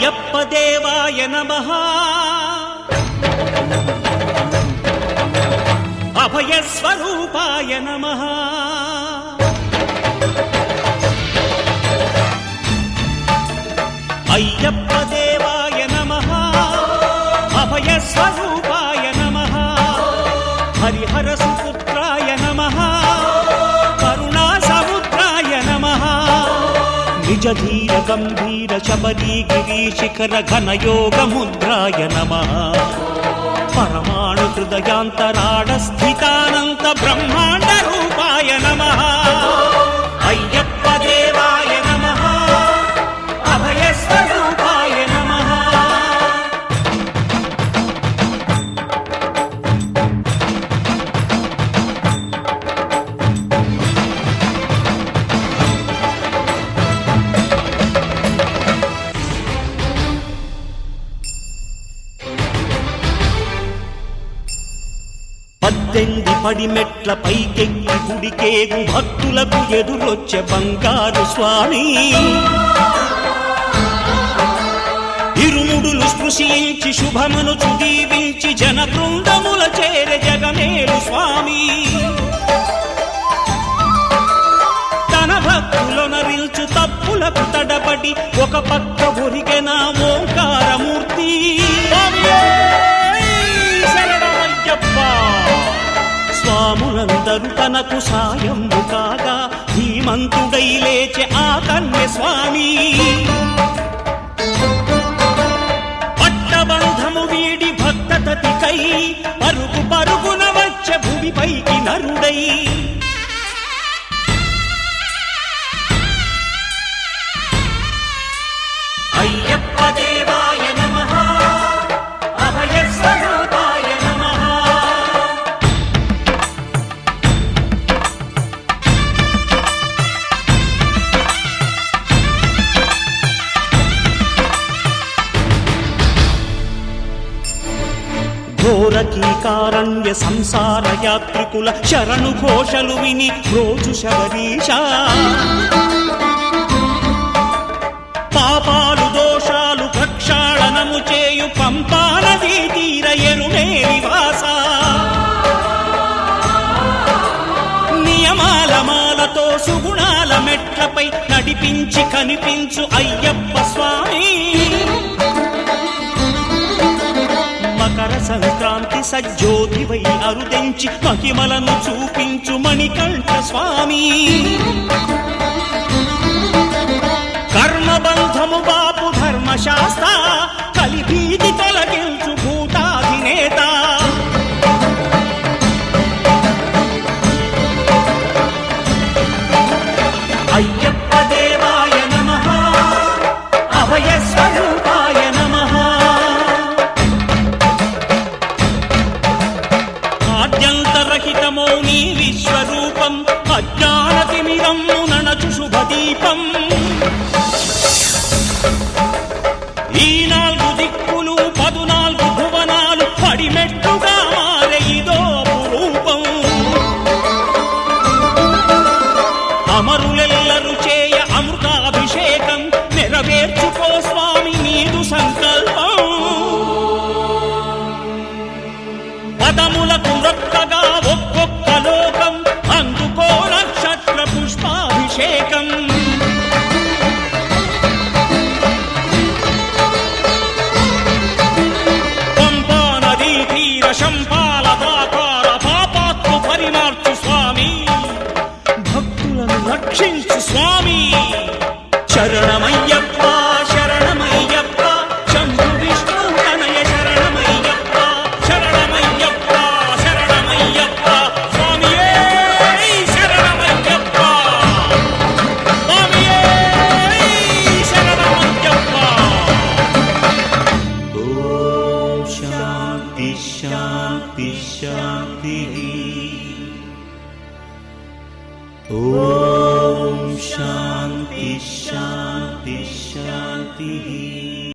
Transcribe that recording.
అయ్యప్ప దేవాయ నమః అభయ స్వరూపాయ నమః అయ్యప్ప దేవాయ నమః అభయ స్వరూపాయ నమః హరిహర సుపుత్రాయ నమః కరుణా సముద్రాయ నమః నిజ ధీర గంభీర శబరీ గిరి శిఖర ఘన యోగ ముద్రాయ నమః పరమాణు హృదయాంతరాడ స్థితానంత బ్రహ్మాండ రూపాయ నమః అయ్యప్ప దేవాయ నమః అభయ స్వరూపాయ నమః పద్దెంది పడిమెట్ల పైకెక్కి గుడికేగు భక్తులకు ఎదురొచ్చే బంగారు స్వామి ఇరుముడులు స్పృశించి శుభమనుచు దీవించి జన బృందముల చేరే జగమేలు స్వామి తన భక్తులొనరిల్చు తప్పులకు తడబడి ఒక పక్క ఒరిగెన ఓంకారమూర్తి స్వాములందరూ తనకు సాయము కాగా ధీమంతుడై లేచే ఆ కన్య స్వామి పట్టబంధము వీడి భక్తతతికై పరుగు పరుగున వచ్చే భూమిపైకి నరుడై అయ్యప్ప దేవాయ నమః అభయ స్వరూపాయ నమః ఘోరకీకారణ్య సంసార యాత్రికుల శరణు ఘోషలు విని రోజు శబరీష పాపాలు దోషాలు ప్రక్షాళనము చేయు పంపానదీ తీర ఎరుమే నివాస నియమాల మాలతో సుగుణాల మెట్లపై నడిపించి కనిపించు అయ్యప్ప స్వామి మకర సంక్రాంతి సజ్జోతివై అరుదెంచి మహిమలను చూపించు మణికంఠ స్వామి కర్మబంధము బాపు ధర్మశాస్త్ర కలిభీతి తొలగించు భూతాధినేత అయ్యప్ప దేవాయ నమః అభయ స్వరూపాయ నమః ఆద్యంతరహితమో నీ విశ్వరూపం అజ్ఞానతిమిరమ్ము ననచు శుభదీపం ఈ 4 దిక్కులు 14 భువనాలు పడిమెట్టుగా మారే ఇదో రూపం అమరులెల్లరు చేయ అమృతాభిషేకం నెరవేర్చుకో స్వామి నీదు సంకల్పం పదములకు రొక్కగా ఒక్కొక్క లోకం అందుకో నక్షత్ర పుష్పాభిషేకం పంపా నదీ తీర శంపాల దాకార పాపాత్ము పరిమార్చు స్వామి భక్తులను రక్షించు స్వామి శరణమయ్యప్ప శరణమయ్యప్ప శంభు విష్ణు తనయ శరణమయ్యప్ప శరణమయ్యప్ప శరణమయ్యప్ప స్వామియే శరణమయ్యప్ప స్వామియే శరణమయ్యప్ప ఓం శాంతి శాంతి శాంతి ఓం శాంతి శాంతి శాంతి